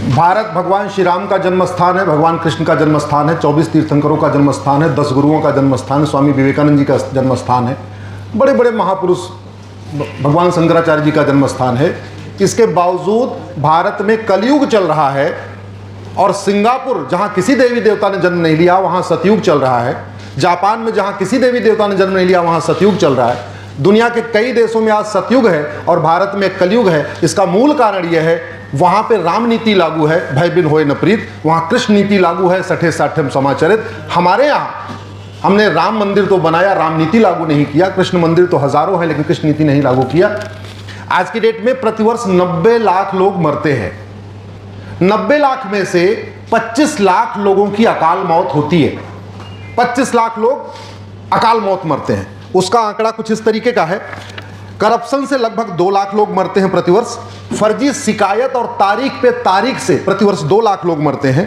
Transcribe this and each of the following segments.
भारत भगवान श्री राम का जन्म स्थान है, भगवान कृष्ण का जन्म स्थान है, 24 तीर्थंकरों का जन्म स्थान है, 10 गुरुओं का जन्म स्थान है, स्वामी विवेकानंद जी का जन्म स्थान है, बड़े बड़े महापुरुष भगवान शंकराचार्य जी का जन्म स्थान है। इसके बावजूद भारत में कलयुग चल रहा है और सिंगापुर जहाँ किसी देवी देवता ने जन्म नहीं लिया वहाँ सतयुग चल रहा है। जापान में जहाँ किसी देवी देवता ने जन्म नहीं लिया वहाँ सतयुग चल रहा है। दुनिया के कई देशों में आज सतयुग है और भारत में कलयुग है। इसका मूल कारण यह है वहाँ पे राम नीति लागू है, भय बिन होए न प्रीत। वहाँ कृष्ण नीति लागू है, सठे साठम समाचरित। हमारे यहाँ हमने राम मंदिर तो बनाया, राम नीति लागू नहीं किया। कृष्ण मंदिर तो हजारों है लेकिन कृष्ण नीति नहीं लागू किया। आज की डेट में प्रतिवर्ष 90 लाख लोग मरते हैं। 90 लाख में से 25 लाख लोगों की अकाल मौत होती है। 25 लाख लोग अकाल मौत मरते हैं। उसका आंकड़ा कुछ इस तरीके का है। करप्शन से लगभग 2 लाख लोग मरते हैं प्रतिवर्ष। फर्जी शिकायत और तारीख पे तारीख से प्रतिवर्ष 2 लाख लोग मरते हैं।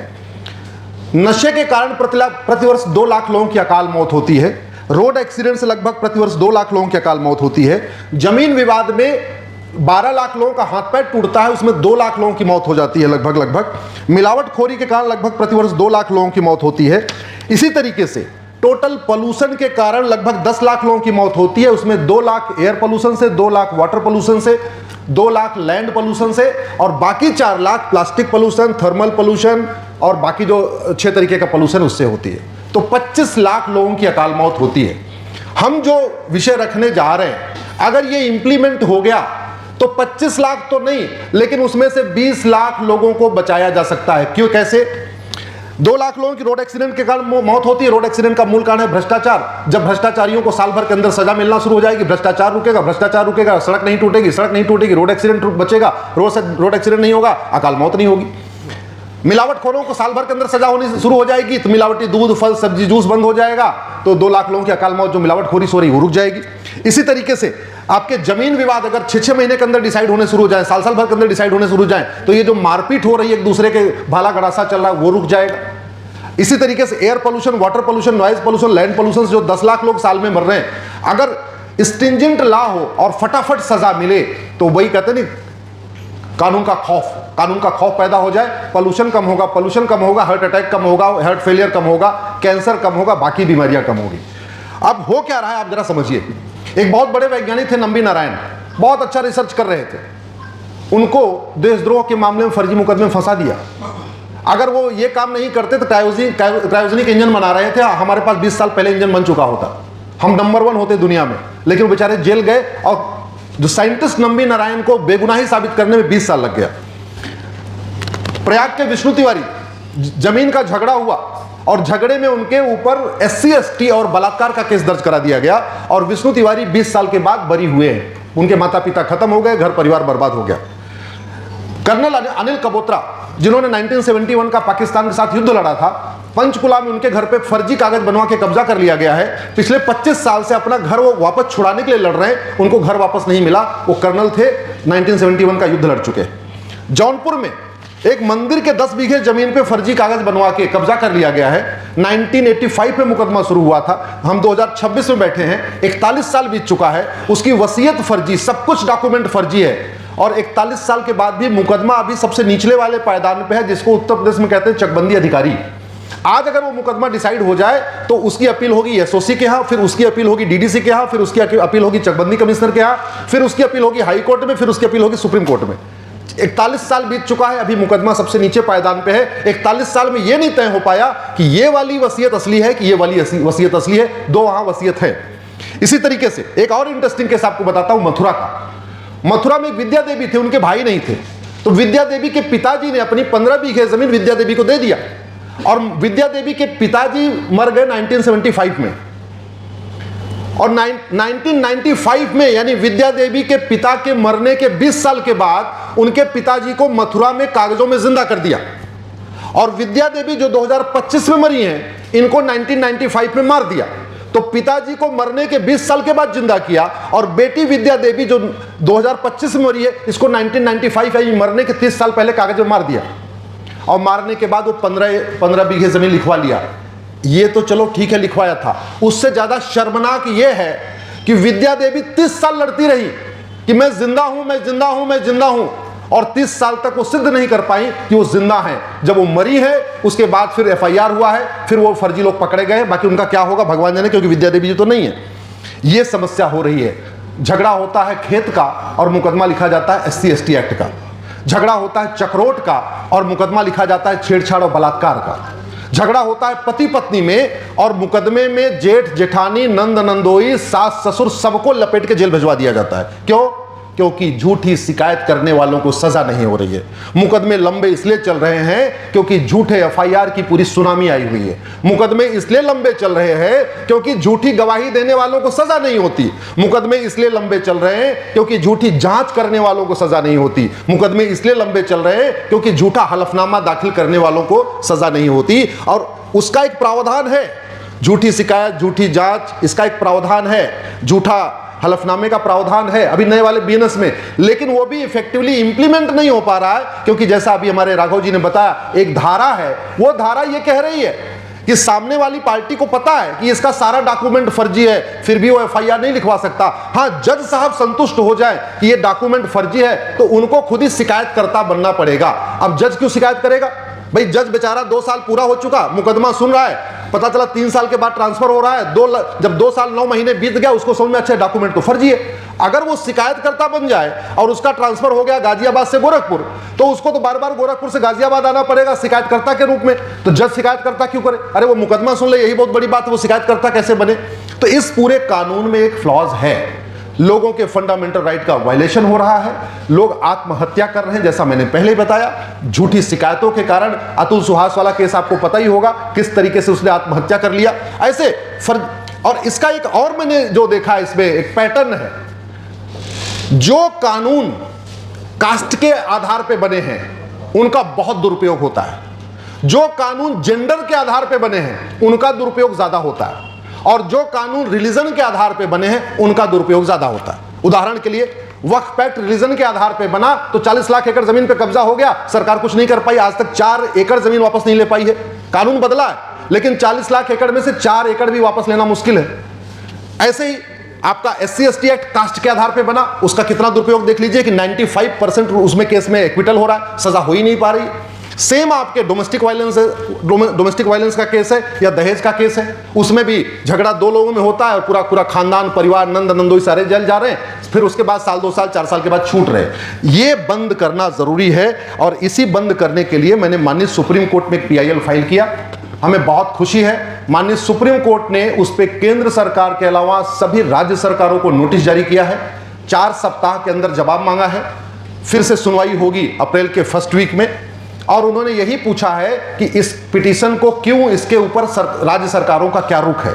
नशे के कारण प्रतिवर्ष 2 लाख लोगों की अकाल मौत होती है। रोड एक्सीडेंट से लगभग प्रतिवर्ष 2 लाख लोगों की अकाल मौत होती है। जमीन विवाद में 12 लाख लोगों का हाथ पैर टूटता है, उसमें 2 लाख लोगों की मौत हो जाती है लगभग। मिलावटखोरी के कारण लगभग प्रतिवर्ष 2 लाख लोगों की मौत होती है। इसी तरीके से टोटल पोल्यूशन के कारण लगभग 10 लाख लोगों की मौत होती है। उसमें 2 लाख एयर पोल्यूशन से, 2 लाख वाटर पोल्यूशन से, 2 लाख लैंड पोल्यूशन से और बाकी 4 lakh plastic pollution, thermal pollution और बाकी जो 6 तरीके का पोल्यूशन उससे होती है। तो 25 लाख लोगों की अकाल मौत होती है। हम जो विषय रखने जा रहे हैं अगर ये इंप्लीमेंट हो गया तो 25 लाख तो नहीं लेकिन उसमें से 20 लाख लोगों को बचाया जा सकता है। क्यों, कैसे? 2 लाख लोगों की रोड एक्सीडेंट के कारण मौत होती है। रोड एक्सीडेंट का मूल कारण है भ्रष्टाचार। जब भ्रष्टाचारियों को साल भर के अंदर सजा मिलना शुरू हो जाएगी, भ्रष्टाचार रुकेगा, सड़क नहीं टूटेगी, रोड एक्सीडेंट बचेगा, रोड एक्सीडेंट नहीं होगा, अकाल मौत नहीं होगी। मिलावटखोरों को साल भर के अंदर सजा होनी शुरू हो जाएगी तो मिलावटी दूध, फल, सब्जी, जूस बंद हो जाएगा, तो 2 लाख लोगों की अकाल मौत जो मिलावटखोरी हो रही वो रुक जाएगी। इसी तरीके से आपके जमीन विवाद अगर 6-6 महीने के अंदर डिसाइड होने शुरू हो जाए, साल भर के अंदर डिसाइड होने शुरू हो जाए, तो ये जो मारपीट हो रही है एक दूसरे के भाला गड़ासा चल रहा है वो रुक जाएगा। इसी तरीके से air pollution, water pollution, noise pollution, land pollution से जो 10 लाख लोग साल में मर रहे हैं, अगर स्ट्रिंजेंट लॉ हो और फटाफट सजा मिले तो वही कहते नहीं कानून का खौफ पैदा हो जाए। पोल्यूशन कम होगा, हार्ट अटैक कम होगा, हार्ट फेलियर कम होगा, कैंसर कम होगा, बाकी बीमारियां कम होगी। अब हो क्या रहा है आप जरा समझिए। एक बहुत बड़े वैज्ञानिक थे नंबी नारायण, बहुत अच्छा रिसर्च कर रहे थे। उनको देशद्रोह के मामले में फर्जी मुकदमे में फंसा दिया। अगर वो ये काम नहीं करते तो क्रायोजेनिक इंजन बना रहे थे, हमारे पास 20 साल पहले इंजन बन चुका होता, हम नंबर 1 होते दुनिया में। लेकिन वो बेचारे जेल गए और जो साइंटिस्ट नंबी नारायण को बेगुनाही साबित करने में 20 साल लग गया। प्रयाग के विष्णु तिवारी, जमीन का झगड़ा हुआ और झगड़े में उनके ऊपर SC ST और बलात्कार का केस दर्ज करा दिया गया और विष्णु तिवारी 20 साल के बाद बरी हुए हैं। उनके माता पिता खत्म हो गए, घर परिवार बर्बाद हो गया। कर्नल अनिल कबोत्रा जिन्होंने 1971 का पाकिस्तान के साथ युद्ध लड़ा था, पंचकुला में उनके घर पे फर्जी कागज बनवा के कब्जा कर लिया गया है। पिछले 25 साल से अपना घर वो वापस छुड़ाने के लिए लड़ रहे हैं, उनको घर वापस नहीं मिला। वो कर्नल थे, 1971 का युद्ध लड़ चुके। जौनपुर में एक मंदिर के 10 बीघे जमीन पे फर्जी कागज बनवा के कब्जा कर लिया गया है। 1985 में मुकदमा शुरू हुआ था, हम 2026 में बैठे हैं, 41 साल बीत चुका है। उसकी वसीयत फर्जी, सब कुछ डॉक्यूमेंट फर्जी है और 41 साल के बाद भी मुकदमा अभी सबसे निचले वाले पायदान पे है, जिसको उत्तर प्रदेश में कहते हैं चकबंदी अधिकारी। आज अगर वो मुकदमा डिसाइड हो जाए तो उसकी अपील होगी SOC के यहाँ, फिर उसकी अपील होगी DDC के यहाँ, फिर उसकी अपील होगी चकबंदी कमिश्नर के यहाँ, फिर उसकी अपील होगी हाई कोर्ट में, फिर उसकी अपील होगी सुप्रीम कोर्ट में। 41 साल बीत चुका है, अभी मुकदमा सबसे नीचे पायदान पे है। 41 साल में ये नहीं तय हो पाया कि ये वाली वसीयत असली है कि ये वाली वसीयत असली है। 2 वहां वसीयत है। इसी तरीके से एक और इंटरेस्टिंग केस आपको बताता हूं मथुरा का। मथुरा में विद्या देवी थे, उनके भाई नहीं थे, तो विद्या देवी के पिताजी ने अपनी 15 बीघे जमीन विद्या देवी को दे दिया और विद्या देवी के पिताजी मर गए 1975 में। और 1995 में यानी विद्या देवी के पिता के मरने के 20 साल के बाद उनके पिताजी को मथुरा में कागजों में जिंदा कर दिया। और विद्या देवी जो 2025 में मरी हैं, इनको 1995 में मार दिया। तो पिताजी को मरने के 20 साल के बाद जिंदा किया और बेटी विद्या देवी जो 2025 में मरी है, इसको 1995 यानी मरने के 30 साल पहले कागज में मार दिया। और मारने के बाद वो 15 बीघे जमीन लिखवा लिया। ये तो चलो ठीक है, लिखवाया था। उससे ज्यादा शर्मनाक ये है कि विद्या देवी 30 साल लड़ती रही कि मैं जिंदा हूं, मैं जिंदा हूं, मैं जिंदा हूं, और 30 साल तक वो सिद्ध नहीं कर पाई कि वो जिंदा हैं। जब वो मरी है उसके बाद फिर FIR हुआ है, फिर वो फर्जी लोग पकड़े गए। बाकी उनका क्या होगा भगवान जाने, क्योंकि विद्या देवी जी तो नहीं है। ये समस्या हो रही है। झगड़ा होता है खेत का और मुकदमा लिखा जाता है SC ST एक्ट का। झगड़ा होता है चक्रोट का और मुकदमा लिखा जाता है छेड़छाड़ और बलात्कार का। झगड़ा होता है पति पत्नी में और मुकदमे में जेठ जेठानी नंद नंदोई सास ससुर सबको लपेट के जेल भिजवा दिया जाता है। क्यों? क्योंकि झूठी शिकायत करने वालों को सजा नहीं हो रही है। मुकदमे लंबे इसलिए चल रहे हैं क्योंकि झूठे FIR की पूरी सुनामी आई हुई है। मुकदमे इसलिए लंबे चल रहे हैं क्योंकि झूठी गवाही देने वालों को सजा नहीं होती। मुकदमे इसलिए लंबे चल रहे हैं क्योंकि झूठी जांच करने वालों को सजा नहीं होती। मुकदमे इसलिए लंबे चल रहे हैं क्योंकि झूठा हलफनामा दाखिल करने वालों को सजा नहीं होती। और उसका एक प्रावधान है, झूठी शिकायत, झूठी जांच, इसका एक प्रावधान है। झूठा हलफनामे का प्रावधान है अभी नए वाले BNS में, लेकिन वो भी इफेक्टिवली इंप्लीमेंट नहीं हो पा रहा है। क्योंकि जैसा अभी हमारे राघव जी ने बताया, एक धारा है, वो धारा ये कह रही है कि सामने वाली पार्टी को पता है कि इसका सारा डॉक्यूमेंट फर्जी है, फिर भी वो FIR नहीं लिखवा सकता। हाँ, जज साहब संतुष्ट हो जाए कि ये डॉक्यूमेंट फर्जी है तो उनको खुद ही शिकायतकर्ता बनना पड़ेगा। अब जज क्यों शिकायत करेगा भाई? जज बेचारा 2 साल पूरा हो चुका, मुकदमा सुन रहा है, पता चला 3 साल के बाद ट्रांसफर हो रहा है, जब 2 साल 9 महीने बीत गया उसको समझ में अच्छा डॉक्यूमेंट तो फर्जी है। अगर वो शिकायतकर्ता बन जाए और उसका ट्रांसफर हो गया गाजियाबाद से गोरखपुर, तो उसको तो बार बार गोरखपुर से गाजियाबाद आना पड़ेगा शिकायतकर्ता के रूप में। तो जज शिकायतकर्ता क्यों करे? अरे वो मुकदमा सुन ले, यही बहुत बड़ी बात है, वो शिकायतकर्ता कैसे बने? तो इस पूरे कानून में एक फ्लॉज है। लोगों के फंडामेंटल राइट का वायलेशन हो रहा है। लोग आत्महत्या कर रहे हैं, जैसा मैंने पहले ही बताया। झूठी शिकायतों के कारण अतुल सुहास वाला केस आपको पता ही होगा, किस तरीके से उसने आत्महत्या कर लिया। ऐसे और इसका एक और मैंने जो देखा, इसमें एक पैटर्न है। जो कानून कास्ट के आधार पर बने हैं उनका बहुत दुरुपयोग होता है। जो कानून जेंडर के आधार पर बने हैं उनका दुरुपयोग ज्यादा होता है, और जो कानून रिलीजन के आधार पे बने हैं उनका दुरुपयोग ज्यादा होता है। उदाहरण के लिए वक्फ एक्ट रिलीजन के आधार पे बना तो 40 लाख एकड़ जमीन पे कब्जा हो गया, सरकार कुछ नहीं कर पाई, आज तक 4 एकड़ जमीन वापस नहीं ले पाई है। कानून बदला है लेकिन 40 लाख एकड़ में से 4 एकड़ भी वापस लेना मुश्किल है। ऐसे ही आपका SC ST एक्ट कास्ट के आधार पे बना, उसका कितना दुरुपयोग देख लीजिए कि 95% उसमें केस में एक्विटल हो रहा है, सजा हो ही नहीं पा रही। सेम आपके डोमेस्टिक वायलेंस का केस है या दहेज का केस है, उसमें भी झगड़ा 2 लोगों में होता है और पूरा खानदान परिवार नंद नंदोई सारे जेल जा रहे हैं, फिर उसके बाद साल 2 साल 4 साल के बाद छूट रहे हैं। ये बंद करना जरूरी है और इसी बंद करने के लिए मैंने माननीय सुप्रीम कोर्ट में एक PIL फाइल किया। हमें बहुत खुशी है, माननीय सुप्रीम कोर्ट ने उस पर केंद्र सरकार के अलावा सभी राज्य सरकारों को नोटिस जारी किया है। 4 सप्ताह के अंदर जवाब मांगा है। फिर से सुनवाई होगी अप्रैल के फर्स्ट वीक में, और उन्होंने यही पूछा है कि इस पिटीशन को क्यों, इसके ऊपर राज्य सरकारों का क्या रुख है।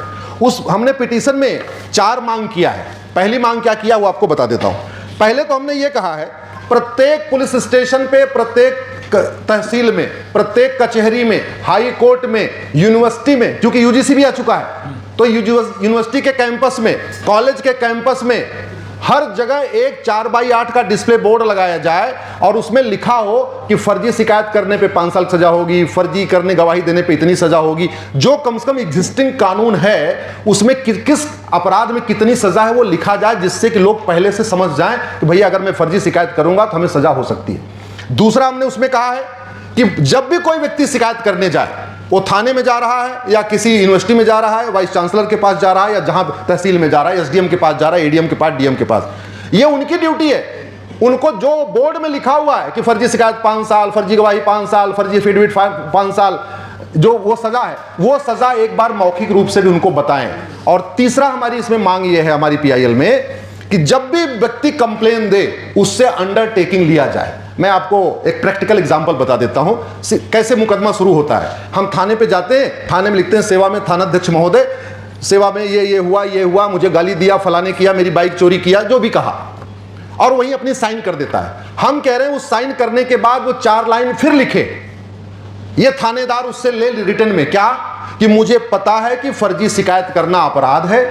हमने पिटीशन में 4 मांग किया है। पहली मांग क्या किया वो आपको बता देता हूं। पहले तो हमने ये कहा है प्रत्येक पुलिस स्टेशन पे, प्रत्येक तहसील में, प्रत्येक कचहरी में, हाई कोर्ट में, यूनिवर्सिटी में, क्योंकि UGC भी आ चुका है, तो यूनिवर्सिटी के कैंपस में, कॉलेज के कैंपस में हर जगह एक 4x8 का डिस्प्ले बोर्ड लगाया जाए और उसमें लिखा हो कि फर्जी शिकायत करने पे 5 साल सजा होगी, फर्जी करने गवाही देने पे इतनी सजा होगी। जो कम से कम एग्जिस्टिंग कानून है उसमें किस अपराध में कितनी सजा है वो लिखा जाए, जिससे कि लोग पहले से समझ जाएं कि भैया अगर मैं फर्जी शिकायत करूंगा तो हमें सजा हो सकती है। दूसरा हमने उसमें कहा है कि जब भी कोई व्यक्ति शिकायत करने जाए, वो थाने में जा रहा है या किसी यूनिवर्सिटी में जा रहा है, वाइस चांसलर के पास जा रहा है या जहां तहसील में जा रहा है, SDM के पास जा रहा है, ADM के पास, DM के पास, ये उनकी ड्यूटी है। उनको जो बोर्ड में लिखा हुआ है कि फर्जी शिकायत 5 साल, फर्जी गवाही 5 साल, फर्जी एफिडेविट 5 साल, जो वो सजा है, वो सजा एक बार मौखिक रूप से भी उनको बताएं। और तीसरा हमारी इसमें मांग ये है हमारी PIL में कि जब भी व्यक्ति कंप्लेन दे उससे अंडरटेकिंग लिया जाए। मैं आपको एक प्रैक्टिकल एग्जांपल बता देता हूं कैसे मुकदमा शुरू होता है। हम थाने पे जाते हैं, थाने में लिखते हैं सेवा में थानाध्यक्ष महोदय, सेवा में ये हुआ, मुझे गाली दिया, फलाने किया, मेरी बाइक चोरी किया, जो भी कहा, और वहीं अपनी साइन कर देता है। हम कह रहे हैं उस साइन करने के बाद वो 4 लाइन फिर लिखे, ये थानेदार उससे ले रिटर्न में क्या कि मुझे पता है कि फर्जी शिकायत करना अपराध है,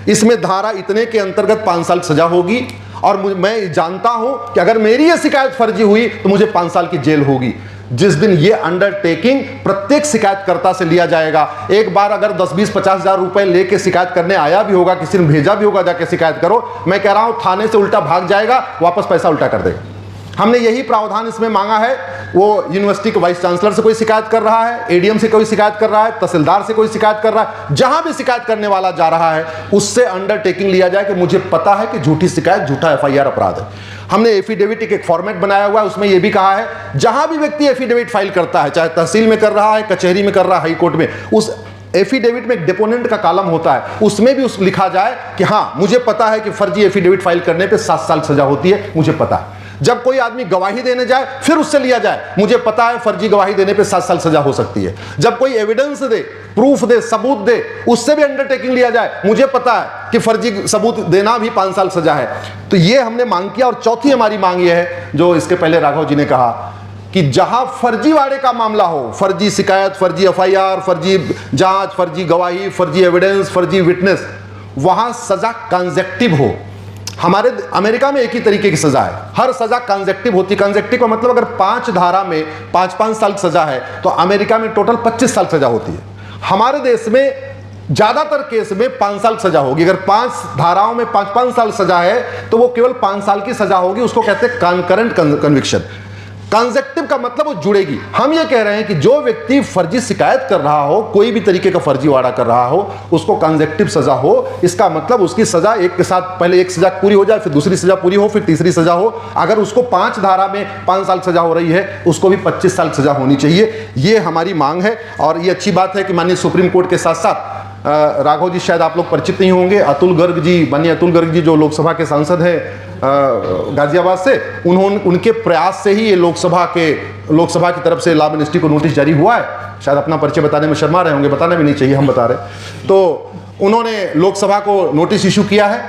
इसमें धारा इतने के अंतर्गत 5 साल सजा होगी, और मैं जानता हूं कि अगर मेरी ये शिकायत फर्जी हुई तो मुझे 5 साल की जेल होगी। जिस दिन ये अंडरटेकिंग प्रत्येक शिकायतकर्ता से लिया जाएगा, एक बार अगर 10, 20, 50 हजार रुपए लेके शिकायत करने आया भी होगा, किसी ने भेजा भी होगा जाके शिकायत करो, मैं कह रहा हूं थाने से उल्टा भाग जाएगा, वापस पैसा उल्टा कर देगा। हमने यही प्रावधान इसमें मांगा है। वो यूनिवर्सिटी के वाइस चांसलर से कोई शिकायत कर रहा है, एडीएम से कोई शिकायत कर रहा है, तहसीलदार से कोई शिकायत कर रहा है, जहां भी शिकायत करने वाला जा रहा है उससे अंडरटेकिंग लिया जाए कि मुझे पता है कि झूठी शिकायत झूठा एफआईआर अपराध है। हमने एफिडेविट एक फॉर्मेट बनाया हुआ है, उसमें यह भी कहा है जहां भी व्यक्ति एफिडेविट फाइल करता है, चाहे तहसील में कर रहा है, कचहरी में कर रहा है, हाई कोर्ट में, उस एफिडेविट में एक डिपोनेंट का कॉलम होता है, उसमें भी उस लिखा जाए कि हाँ मुझे पता है कि फर्जी एफिडेविट फाइल करने पे 7 साल सजा होती है, मुझे पता है। जब कोई आदमी गवाही देने जाए फिर उससे लिया जाए, मुझे पता है फर्जी गवाही देने पे 7 साल सजा हो सकती है। जब कोई एविडेंस दे, प्रूफ दे, सबूत दे, उससे भी अंडरटेकिंग लिया जाए, मुझे पता है कि फर्जी सबूत देना भी 5 साल सजा है। तो ये हमने मांग किया। और चौथी हमारी मांग ये है, जो इसके पहले राघव जी ने कहा, कि जहां फर्जीवाड़े का मामला हो, फर्जी शिकायत, फर्जी एफआईआर, फर्जी जांच, फर्जी गवाही, फर्जी एविडेंस, फर्जी विटनेस, वहां सजा कंसेक्टिव हो। हमारे अमेरिका में एक ही तरीके की सजा है, हर सजा कंसेक्टिव होती है। कंसेक्टिव का मतलब अगर 5 धारा में 5-5 साल सजा है तो अमेरिका में टोटल 25 साल सजा होती है। हमारे देश में ज्यादातर केस में 5 साल सजा होगी। अगर 5 धाराओं में 5-5 साल सजा है तो वो केवल 5 साल की सजा होगी, उसको कहते हैं कॉन्करेंट कन्विक्शन। कंसेक्टिव का मतलब वो जुड़ेगी। हम ये कह रहे हैं कि जो व्यक्ति फर्जी शिकायत कर रहा हो, कोई भी तरीके का फर्जीवाड़ा कर रहा हो, उसको कंसेक्टिव सजा हो। इसका मतलब उसकी सजा एक के साथ पहले एक सजा पूरी हो जाए, फिर दूसरी सजा पूरी हो, फिर तीसरी सजा हो। अगर उसको 5 धारा में 5 साल सजा हो रही है, उसको भी 25 साल सजा होनी चाहिए। ये हमारी मांग है। और ये अच्छी बात है कि माननीय सुप्रीम कोर्ट के साथ साथ राघव जी शायद आप लोग परिचित नहीं होंगे, अतुल गर्ग जी, माननीय अतुल गर्ग जी जो लोकसभा के सांसद हैं गाजियाबाद से, उनके प्रयास से ही ये लोकसभा की तरफ से लॉ मिनिस्ट्री को नोटिस जारी हुआ है। शायद अपना परिचय बताने में शर्मा रहे होंगे, बताना भी नहीं चाहिए, हम बता रहे। तो उन्होंने लोकसभा को नोटिस इशू किया है।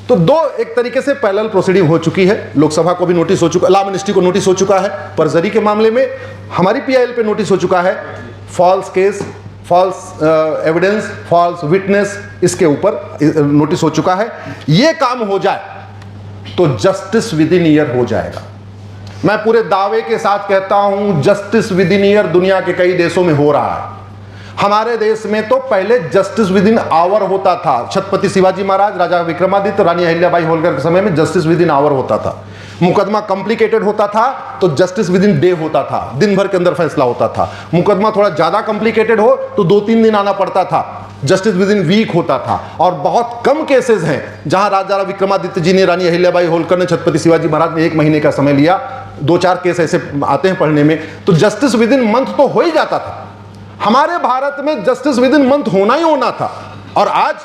तो 2 एक तरीके से पैरेलल प्रोसीडिंग हो चुकी है। लोकसभा को भी नोटिस हो चुका, लॉ मिनिस्ट्री को नोटिस हो चुका है परजरी के मामले में, हमारी पीआईएल पे नोटिस हो चुका है false case, false evidence, false witness, इसके ऊपर नोटिस हो चुका है। ये काम हो जाए तो जस्टिस विद इन ईयर हो जाएगा। मैं पूरे दावे के साथ कहता हूं जस्टिस विद इन ईयर दुनिया के कई देशों में हो रहा है। हमारे देश में तो पहले जस्टिस विद इन आवर होता था। छत्रपति शिवाजी महाराज, राजा विक्रमादित्य, रानी अहिल्याबाई होलकर के समय में जस्टिस विद इन आवर होता था। मुकदमा कॉम्प्लिकेटेड होता था तो जस्टिस विद इन डे होता था, दिन भर के अंदर फैसला होता था। मुकदमा थोड़ा ज्यादा कॉम्प्लिकेटेड हो तो 2-3 दिन आना पड़ता था, जस्टिस विद इन वीक होता था। और बहुत कम केसेस हैं जहां राजा विक्रमादित्य जी ने, रानी अहिल्याबाई होलकर ने, छत्रपति शिवाजी महाराज ने 1 महीने का समय लिया। 2-4 केस ऐसे आते हैं पढ़ने में, तो जस्टिस विद इन मंथ तो हो ही जाता था। हमारे भारत में जस्टिस विद इन मंथ होना ही होना था। और आज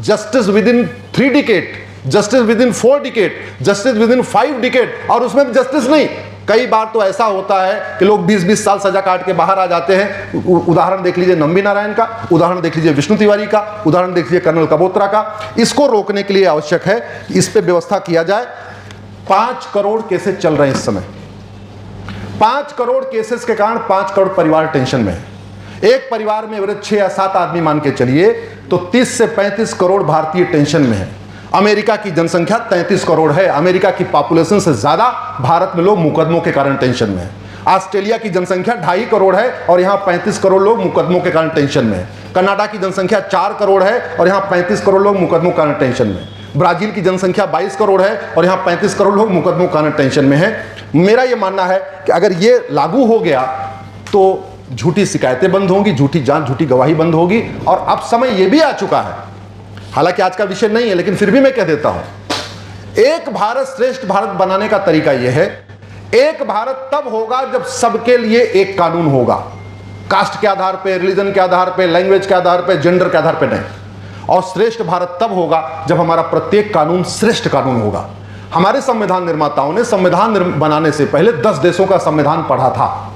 justice with in 3 decade, justice with in 4 decade, justice with in 5 decade, और उसमें भी जस्टिस नहीं। कई बार तो ऐसा होता है कि लोग 20-20 साल सजा काट के बाहर आ जाते हैं। उदाहरण देख लीजिए नंबी नारायण का, उदाहरण देख लीजिए विष्णु तिवारी का, उदाहरण देख लीजिए कर्नल कबोत्रा का। इसको रोकने के लिए आवश्यक है इस पे व्यवस्था किया जाए। 5 करोड़ केसेस चल रहे हैं इस समय। 5 करोड़ केसेस के कारण 5 करोड़ परिवार टेंशन में है। एक परिवार में एवरेज 6 या 7 आदमी मान के चलिए तो 30 से 35 करोड़ भारतीय टेंशन में है। अमेरिका की जनसंख्या 33 करोड़ है। अमेरिका की पॉपुलेशन से ज्यादा भारत में लोग मुकदमों के कारण टेंशन में है। ऑस्ट्रेलिया की जनसंख्या 2.5 करोड़ है और यहां 35 करोड़ लोग मुकदमों के कारण टेंशन में है। कनाडा की जनसंख्या 4 करोड़ है और यहां 35 करोड़ लोग मुकदमों के कारण टेंशन में है। ब्राजील की जनसंख्या 22 करोड़ है और यहां 35 करोड़ लोग मुकदमों के कारण टेंशन में है। मेरा यह मानना है कि अगर यह लागू हो गया तो झूठी शिकायतें बंद होंगी, झूठी जांच, झूठी गवाही बंद होगी। और अब समय यह भी आ चुका है, हालांकि आज का विषय नहीं है लेकिन फिर भी मैं कह देता हूं, एक भारत श्रेष्ठ भारत बनाने का तरीका यह है, एक भारत तब होगा जब सबके लिए एक कानून होगा। कास्ट के आधार पे, रिलीजन के आधार पे, लैंग्वेज के आधार पे, जेंडर के आधार पे नहीं। और श्रेष्ठ भारत तब होगा जब हमारा प्रत्येक कानून श्रेष्ठ कानून होगा। हमारे संविधान निर्माताओं ने संविधान बनाने से पहले 10 देशों का संविधान पढ़ा था।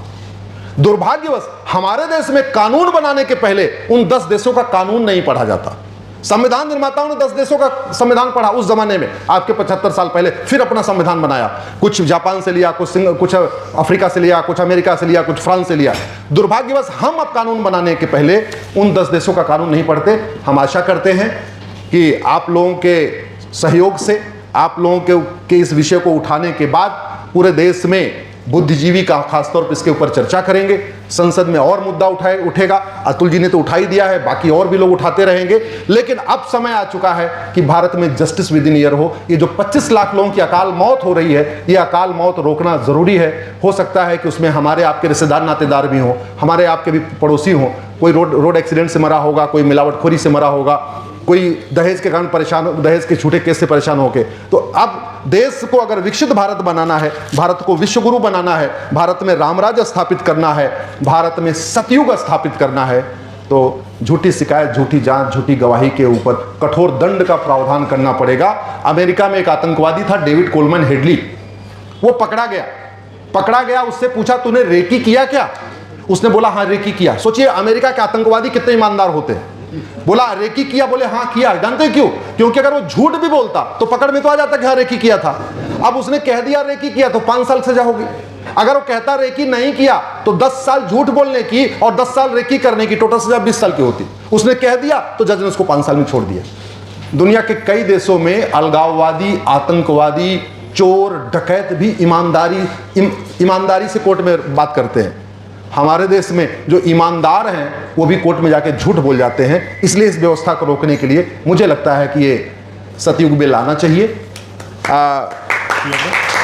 दुर्भाग्यवश हमारे देश में कानून बनाने के पहले उन 10 देशों का कानून नहीं पढ़ा जाता। संविधान निर्माताओं ने 10 देशों का संविधान पढ़ा उस जमाने में, आपके 75 साल पहले, फिर अपना संविधान बनाया। कुछ जापान से लिया, कुछ अफ्रीका से लिया, कुछ अमेरिका से लिया, कुछ फ्रांस से लिया। दुर्भाग्यवश हम अब कानून बनाने के पहले उन 10 देशों का कानून नहीं पढ़ते। हम आशा करते हैं कि आप लोगों के सहयोग से, आप लोगों के इस विषय को उठाने के बाद पूरे देश में बुद्धिजीवी का खासतौर पर इसके ऊपर चर्चा करेंगे। संसद में और मुद्दा उठेगा। अतुल जी ने तो उठा ही दिया है, बाकी और भी लोग उठाते रहेंगे। लेकिन अब समय आ चुका है कि भारत में जस्टिस विद इन ईयर हो। ये जो 25 लाख लोगों की अकाल मौत हो रही है, ये अकाल मौत रोकना जरूरी है। हो सकता है कि उसमें हमारे आपके रिश्तेदार नातेदार भी हों, हमारे आपके भी पड़ोसी हों। कोई रोड एक्सीडेंट से मरा होगा, कोई मिलावटखोरी से मरा होगा, कोई दहेज के कारण परेशान, दहेज के झूठे केस से परेशान होके। तो अब देश को अगर विकसित भारत बनाना है, भारत को विश्वगुरु बनाना है, भारत में रामराज्य स्थापित करना है, भारत में सतयुग स्थापित करना है, तो झूठी शिकायत, झूठी जांच, झूठी गवाही के ऊपर कठोर दंड का प्रावधान करना पड़ेगा। अमेरिका में एक आतंकवादी था डेविड कोलमैन हेडली, वो पकड़ा गया। उससे पूछा तूने रेकी किया क्या? उसने बोला हाँ रेकी किया। सोचिए अमेरिका के आतंकवादी कितने ईमानदार होते हैं। बोला रेकी किया, बोले हाँ किया। जानते क्यों? क्योंकि अगर वो झूठ भी बोलता तो पकड़ में तो आ जाता कि हाँ रेकी किया था। अब उसने कह दिया रेकी किया तो 5 साल सजा होगी। अगर वो कहता रेकी नहीं किया तो 10 साल झूठ बोलने की और 10 साल रेकी करने की टोटल सजा 20 साल की होती। उसने कह दिया तो जज ने उसको 5 साल में छोड़ दिया। दुनिया के कई देशों में अलगाववादी, आतंकवादी, चोर, डकैत भी ईमानदारी से कोर्ट में बात करते हैं। हमारे देश में जो ईमानदार हैं वो भी कोर्ट में जाके झूठ बोल जाते हैं। इसलिए इस व्यवस्था को रोकने के लिए मुझे लगता है कि ये सतयुग बिल आना चाहिए।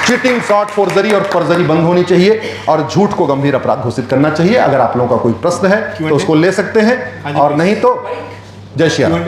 चीटिंग, फ्रॉड, फोर्जरी और फर्जरी बंद होनी चाहिए और झूठ को गंभीर अपराध घोषित करना चाहिए। अगर आप लोगों का कोई प्रश्न है तो उसको ले सकते हैं, और नहीं तो जय श्री राम।